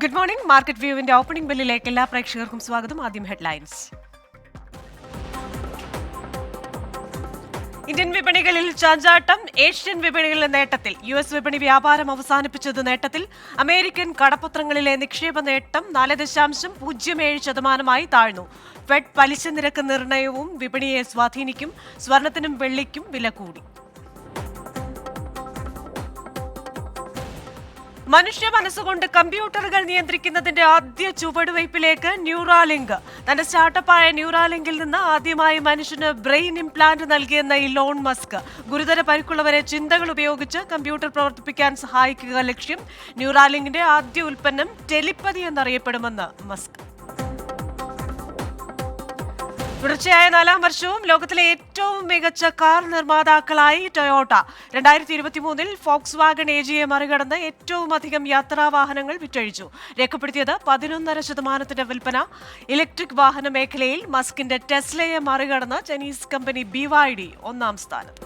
Good morning. Market വ്യൂവിന്റെ opening ബെല്ലിലേക്ക് എല്ലാ പ്രേക്ഷകർക്കും സ്വാഗതം. ആദ്യം ഹെഡ്ലൈൻസ്. ഇന്ത്യൻ വിപണികളിൽ ചാഞ്ചാട്ടം. ഏഷ്യൻ വിപണികളിലെ നേട്ടത്തിൽ. US വിപണി വ്യാപാരം അവസാനിപ്പിച്ചത് നേട്ടത്തിൽ. അമേരിക്കൻ കടപ്പത്രങ്ങളിലെ നിക്ഷേപ നേട്ടം 4.07% താഴ്ന്നു. ഫെഡ് പലിശ നിരക്ക് നിർണയവും വിപണിയെ സ്വാധീനിക്കും. സ്വർണത്തിനും വെള്ളിക്കും വില കൂടി. മനുഷ്യ മനസ്സുകൊണ്ട് കമ്പ്യൂട്ടറുകൾ നിയന്ത്രിക്കുന്നതിന്റെ ആദ്യ ചുവടുവയ്പിലേക്ക് ന്യൂറാലിങ്ക്. തന്റെ സ്റ്റാർട്ടപ്പായ ന്യൂറാലിങ്കിൽ നിന്ന് ആദ്യമായി മനുഷ്യന് ബ്രെയിൻ ഇംപ്ലാന്റ് നൽകിയെന്ന ഇലോൺ മസ്ക്. ഗുരുതര പരിക്കുള്ളവരെ ചിന്തകൾ ഉപയോഗിച്ച് കമ്പ്യൂട്ടർ പ്രവർത്തിപ്പിക്കാൻ സഹായിക്കുക ലക്ഷ്യം. ന്യൂറാലിങ്കിന്റെ ആദ്യ ഉൽപ്പന്നം ടെലിപ്പതി എന്നറിയപ്പെടുമെന്ന് മസ്ക്. തുടർച്ചയായ 4ാം വർഷവും ലോകത്തിലെ ഏറ്റവും മികച്ച കാർ നിർമ്മാതാക്കളായി ടൊയോട്ട. 2023 ഫോക്സ് വാഗൺ AGയെ മറികടന്ന് ഏറ്റവും അധികം യാത്രാവാഹനങ്ങൾ വിറ്റഴിച്ചു. രേഖപ്പെടുത്തിയത് 11.5% വിൽപ്പന. ഇലക്ട്രിക് വാഹന മേഖലയിൽ മസ്കിന്റെ ടെസ്ലയെ മറികടന്ന് ചൈനീസ് കമ്പനി BYD 1ാം സ്ഥാനത്ത്.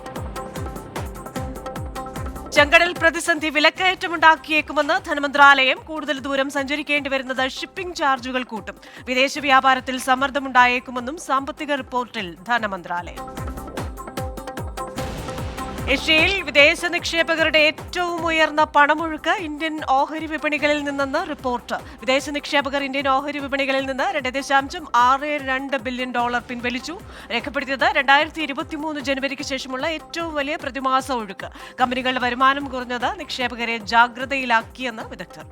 ചെങ്കടൽ പ്രതിസന്ധി വിലക്കയറ്റമുണ്ടാക്കിയേക്കുമെന്ന് ധനമന്ത്രാലയം. കൂടുതൽ ദൂരം സഞ്ചരിക്കേണ്ടി വരുന്നത് ഷിപ്പിംഗ് ചാർജുകൾ കൂട്ടും. വിദേശ വ്യാപാരത്തിൽ സമ്മർദ്ദമുണ്ടായേക്കുമെന്നും സാമ്പത്തിക റിപ്പോർട്ടിൽ ധനമന്ത്രാലയം. ഏഷ്യയിൽ വിദേശ നിക്ഷേപകരുടെ ഏറ്റവും ഉയർന്ന പണമൊഴുക്ക് ഇന്ത്യൻ ഓഹരി വിപണികളിൽ നിന്നെന്ന് റിപ്പോർട്ട്. വിദേശ നിക്ഷേപകർ ഇന്ത്യൻ ഓഹരി വിപണികളിൽ നിന്ന് $2.62 ബില്യൺ പിൻവലിച്ചു. രേഖപ്പെടുത്തിയത് 2023 ജനുവരിക്ക് ശേഷമുള്ള ഏറ്റവും വലിയ പ്രതിമാസ ഒഴുക്ക്. കമ്പനികളുടെ വരുമാനം കുറഞ്ഞത് നിക്ഷേപകരെ ജാഗ്രതയിലാക്കിയെന്ന് വിദഗ്ധർ.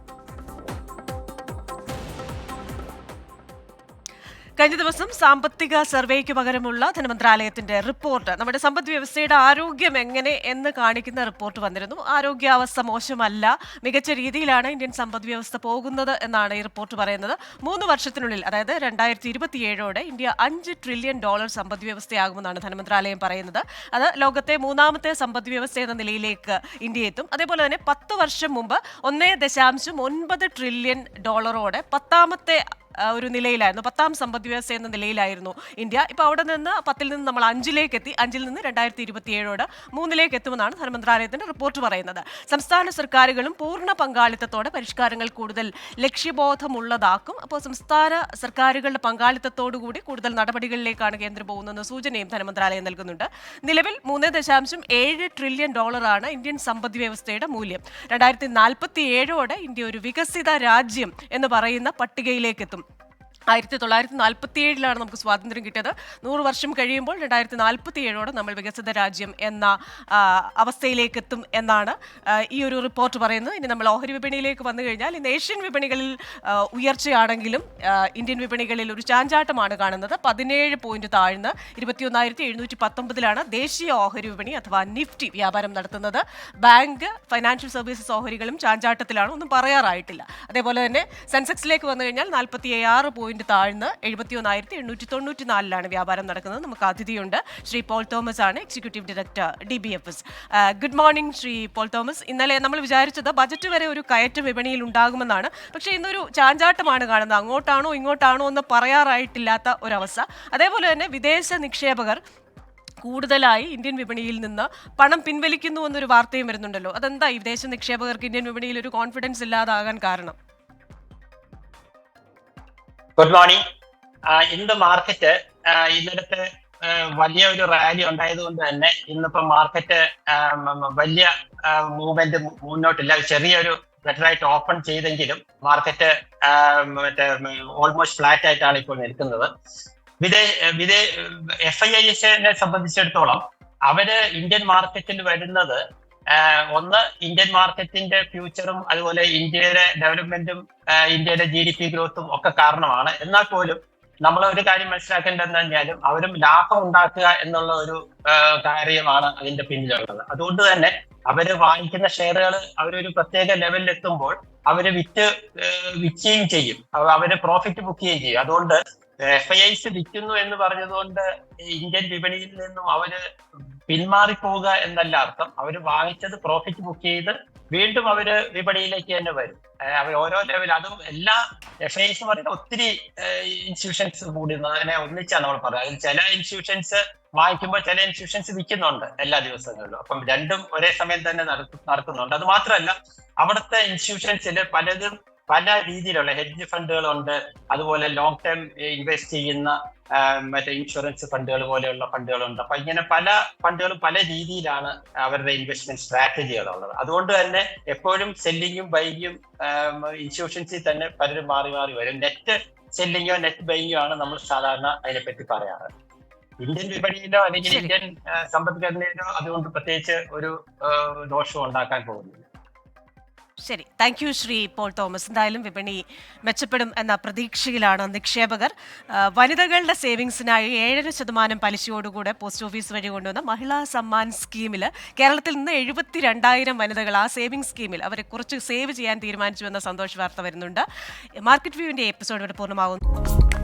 കഴിഞ്ഞ ദിവസം സാമ്പത്തിക സർവേക്ക് പകരമുള്ള ധനമന്ത്രാലയത്തിന്റെ റിപ്പോർട്ട് നമ്മുടെ സമ്പദ് വ്യവസ്ഥയുടെ ആരോഗ്യം എങ്ങനെ എന്ന് കാണിക്കുന്ന റിപ്പോർട്ട് വന്നിരുന്നു. ആരോഗ്യാവസ്ഥ മോശമല്ല, മികച്ച രീതിയിലാണ് ഇന്ത്യൻ സമ്പദ് വ്യവസ്ഥ പോകുന്നത് എന്നാണ് ഈ റിപ്പോർട്ട് പറയുന്നത്. 3 വർഷത്തിനുള്ളിൽ, അതായത് 2027ഓടെ ഇന്ത്യ $5 ട്രില്യൺ സമ്പദ് വ്യവസ്ഥയാകുമെന്നാണ് ധനമന്ത്രാലയം പറയുന്നത്. അത് ലോകത്തെ 3ാമത്തെ സമ്പദ് വ്യവസ്ഥ എന്ന നിലയിലേക്ക് ഇന്ത്യ എത്തും. അതേപോലെ തന്നെ 10 വർഷം മുമ്പ് $1.9 ട്രില്യൺ 10ാമത്തെ ഒരു നിലയിലായിരുന്നു, 10ാം സമ്പദ് വ്യവസ്ഥ എന്ന നിലയിലായിരുന്നു ഇന്ത്യ. ഇപ്പോൾ അവിടെ നിന്ന് 10ൽ നിന്ന് നമ്മൾ 5ലേക്ക് എത്തി. 5ൽ നിന്ന് 2027ഓടെ 3ലേക്ക് എത്തുമെന്നാണ് ധനമന്ത്രാലയത്തിന്റെ റിപ്പോർട്ട് പറയുന്നത്. സംസ്ഥാന സർക്കാരുകളും പൂർണ്ണ പങ്കാളിത്തത്തോടെ പരിഷ്കാരങ്ങൾ കൂടുതൽ ലക്ഷ്യബോധമുള്ളതാക്കും. അപ്പോൾ സംസ്ഥാന സർക്കാരുകളുടെ പങ്കാളിത്തത്തോടുകൂടി കൂടുതൽ നടപടികളിലേക്കാണ് കേന്ദ്രം പോകുന്നതെന്ന സൂചനയും ധനമന്ത്രാലയം നൽകുന്നുണ്ട്. നിലവിൽ $3.7 ട്രില്യൺ ഇന്ത്യൻ സമ്പദ് വ്യവസ്ഥയുടെ മൂല്യം. 2047ഓടെ ഇന്ത്യ ഒരു വികസിത രാജ്യം എന്ന് പറയുന്ന പട്ടികയിലേക്ക് എത്തും. 1947 നമുക്ക് സ്വാതന്ത്ര്യം കിട്ടിയത്. 100 വർഷം കഴിയുമ്പോൾ 2047ഓടെ നമ്മൾ വികസിത രാജ്യം എന്ന അവസ്ഥയിലേക്ക് എത്തും എന്നാണ് ഈ ഒരു റിപ്പോർട്ട് പറയുന്നത്. ഇനി നമ്മൾ ഓഹരി വിപണിയിലേക്ക് വന്നു കഴിഞ്ഞാൽ ഇന്ന് ഏഷ്യൻ വിപണികളിൽ ഉയർച്ചയാണെങ്കിലും ഇന്ത്യൻ വിപണികളിൽ ഒരു ചാഞ്ചാട്ടമാണ് കാണുന്നത്. 17 പോയിന്റ് താഴ്ന്ന് 21,719 ദേശീയ ഓഹരി വിപണി അഥവാ നിഫ്റ്റി വ്യാപാരം നടത്തുന്നത്. ബാങ്ക്, ഫൈനാൻഷ്യൽ സർവീസസ് ഓഹരികളും ചാഞ്ചാട്ടത്തിലാണ്, ഒന്നും പറയാറായിട്ടില്ല. അതേപോലെ തന്നെ സെൻസെക്സിലേക്ക് വന്നു കഴിഞ്ഞാൽ 46 പോയിന്റ് താഴ്ന്ന് 71,894 വ്യാപാരം നടക്കുന്നത്. നമുക്ക് അതിഥിയുണ്ട്. ശ്രീ പോൾ തോമസ് ആണ്, executive director DBFS. Good morning Shri Paul Thomas. ഇന്നലെ നമ്മൾ വിചാരിച്ചത് ബജറ്റ് വരെ ഒരു കയറ്റം വിപണിയിൽ ഉണ്ടാകുമെന്നാണ്. പക്ഷേ ഇന്നൊരു ചാഞ്ചാട്ടമാണ് കാണുന്നത്. അങ്ങോട്ടാണോ ഇങ്ങോട്ടാണോ എന്ന് പറയാറായിട്ടില്ലാത്ത ഒരവസ്ഥ. അതേപോലെ തന്നെ വിദേശ നിക്ഷേപകർ കൂടുതലായി ഇന്ത്യൻ വിപണിയിൽ നിന്ന് പണം പിൻവലിക്കുന്നു എന്നൊരു വാർത്തയും വരുന്നുണ്ടല്ലോ. അതെന്താ ഈ വിദേശ നിക്ഷേപകർക്ക് ഇന്ത്യൻ വിപണിയിൽ ഒരു കോൺഫിഡൻസ് ഇല്ലാതാകാൻ കാരണം? Good morning. ഇന്ന് മാർക്കറ്റ് ഇന്നലത്തെ വലിയ ഒരു റാലി ഉണ്ടായതുകൊണ്ട് തന്നെ ഇന്നിപ്പോ മാർക്കറ്റ് വലിയ മൂവ്മെന്റ് മുന്നോട്ടില്ല. ചെറിയൊരു ബെറ്ററായിട്ട് ഓപ്പൺ ചെയ്തെങ്കിലും മാർക്കറ്റ് ഓൾമോസ്റ്റ് ഫ്ലാറ്റ് ആയിട്ടാണ് ഇപ്പോൾ നിൽക്കുന്നത്. FIIനെ സംബന്ധിച്ചിടത്തോളം അവര് ഇന്ത്യൻ മാർക്കറ്റിൽ വരുന്നത് ഒന്ന് ഇന്ത്യൻ മാർക്കറ്റിന്റെ ഫ്യൂച്ചറും അതുപോലെ ഇന്ത്യയുടെ ഡെവലപ്മെന്റും ഇന്ത്യയുടെ GDP ഗ്രോത്തും ഒക്കെ കാരണമാണ്. എന്നാൽ പോലും നമ്മൾ ഒരു കാര്യം മനസ്സിലാക്കേണ്ടതെന്ന് പറഞ്ഞാലും അവരും ലാഭം ഉണ്ടാക്കുക എന്നുള്ള ഒരു കാര്യമാണ് അതിന്റെ പിന്നിലുള്ളത്. അതുകൊണ്ട് തന്നെ അവര് വാങ്ങിക്കുന്ന ഷെയറുകൾ അവരൊരു പ്രത്യേക ലെവലിൽ എത്തുമ്പോൾ അവര് വിൽക്കുകയും ചെയ്യും, അവര് പ്രോഫിറ്റ് ബുക്ക് ചെയ്യുകയും ചെയ്യും. അതുകൊണ്ട് FIIs വിൽക്കുന്നു എന്ന് പറഞ്ഞതുകൊണ്ട് ഇന്ത്യൻ വിപണിയിൽ നിന്നും അവര് പിന്മാറിപ്പോവുക എന്നല്ല അർത്ഥം. അവര് വാങ്ങിച്ചത് പ്രോഫിറ്റ് ബുക്ക് ചെയ്ത് വീണ്ടും അവര് വിപണിയിലേക്ക് തന്നെ വരും. അവർ ഓരോ ലെവൽ, അതും എല്ലാ FIIs പറയുന്ന ഒത്തിരി ഇൻസ്റ്റിറ്റ്യൂഷൻസ് കൂടി അതിനെ ഒന്നിച്ചാണ് നമ്മൾ പറയുന്നത്. അതിൽ ചില ഇൻസ്റ്റിറ്റ്യൂഷൻസ് വാങ്ങിക്കുമ്പോൾ ചില ഇൻസ്റ്റിറ്റ്യൂഷൻസ് വിൽക്കുന്നുണ്ട് എല്ലാ ദിവസങ്ങളിലും. അപ്പം രണ്ടും ഒരേ സമയം തന്നെ നടക്കുന്നുണ്ട്. അത് മാത്രമല്ല അവിടുത്തെ ഇൻസ്റ്റിറ്റ്യൂഷൻസിൽ പലതും പല രീതിയിലുള്ള ഹെഡ്ജ് ഫണ്ടുകളുണ്ട്, അതുപോലെ ലോങ് ടേം ഇൻവെസ്റ്റ് ചെയ്യുന്ന മറ്റേ ഇൻഷുറൻസ് ഫണ്ടുകൾ പോലെയുള്ള ഫണ്ടുകളുണ്ട്. അപ്പൊ ഇങ്ങനെ പല ഫണ്ടുകളും പല രീതിയിലാണ് അവരുടെ ഇൻവെസ്റ്റ്മെന്റ് സ്ട്രാറ്റജികളുള്ളത്. അതുകൊണ്ട് തന്നെ എപ്പോഴും സെല്ലിങ്ങും ബൈങ്ങും ഇൻസ്റ്റിറ്റ്യൂഷൻസിൽ തന്നെ പലരും മാറി മാറി വരും. നെറ്റ് സെല്ലിങ്ങോ നെറ്റ് ബൈങ്ങോ ആണ് നമ്മൾ സാധാരണ അതിനെപ്പറ്റി പറയാറ്. ഇന്ത്യൻ വിപണിയിലോ അല്ലെങ്കിൽ ശരി. ഇന്ത്യൻ സമ്പദ്ഘടനയിലോ അതുകൊണ്ട് പ്രത്യേകിച്ച് ഒരു ദോഷവും ഉണ്ടാക്കാൻ പോകുന്നില്ല. ശരി, താങ്ക് യു ശ്രീ പോൾ തോമസ്. എന്തായാലും വിപണി മെച്ചപ്പെടും എന്ന പ്രതീക്ഷയിലാണ് നിക്ഷേപകർ. വനിതകളുടെ സേവിങ്സിനായി 7% പലിശയോടുകൂടെ പോസ്റ്റ് ഓഫീസ് വഴി കൊണ്ടുവന്ന മഹിളാ സമ്മാൻ സ്കീമിൽ കേരളത്തിൽ നിന്ന് 72,000 വനിതകൾ ആ സേവിംഗ് സ്കീമിൽ അവരെ കുറച്ച് സേവ് ചെയ്യാൻ തീരുമാനിച്ചു എന്ന സന്തോഷ വാർത്ത വരുന്നുണ്ട്. മാർക്കറ്റ് വ്യൂവിൻ്റെ എപ്പിസോഡ് ഇവിടെ പൂർണ്ണമാകുന്നു.